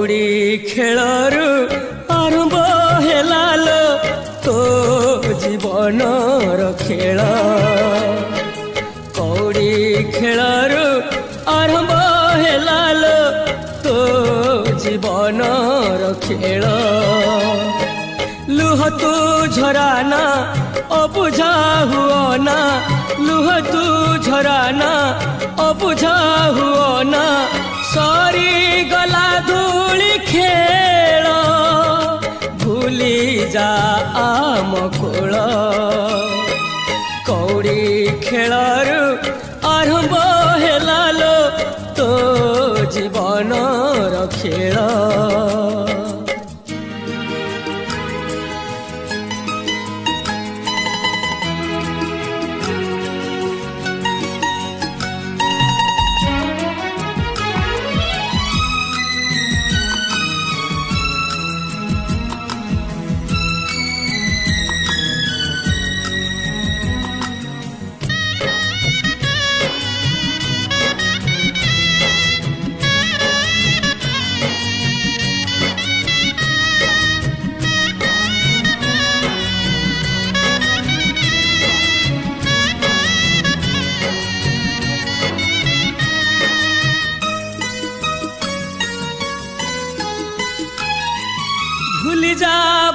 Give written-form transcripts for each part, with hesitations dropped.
कौड़ी खेलरू आरंभ हेलालो तो जीवन खेल कौड़ी खेलरू आरंभ हेलालो तो जीवन खेल लुह तू झराना अबुझा हुआ ना लुह तू झराना अबुझा हुआ ना सरी गला धूली खेल भूली जा आम कोल कौड़ी खेलरू आरंभ हेलालो तो जीवन खेल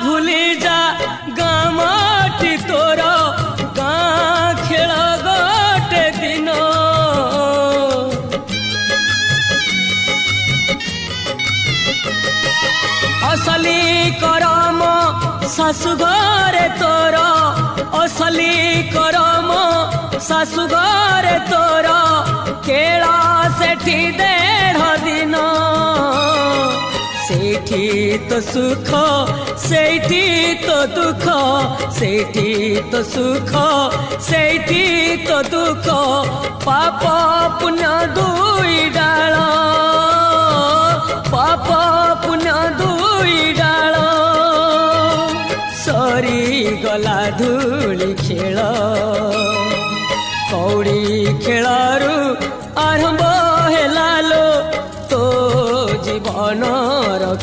भूली जा गाँ माटी तोर गाँ खेल गोटे दिन असली करम शाशु घरे तोर असली करम शाशु घरे तोर केला सेठी 1.5 दिन सेठी तो सुख सेठी तो दुख सेठी तो सुख सेठी तो दुख पाप पुण्य दुई डाल पाप पुण्य दुई डाल सरी गला धूली खेल कौड़ी खेलरू आरंभ हेलालो तो जीवन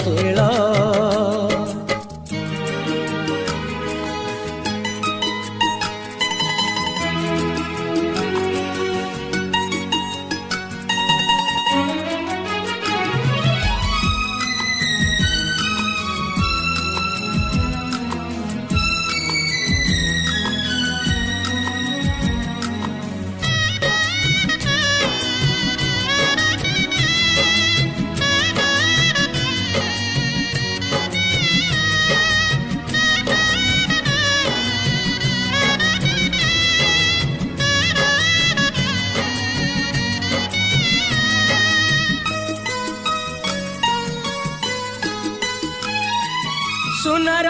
खेल सुनर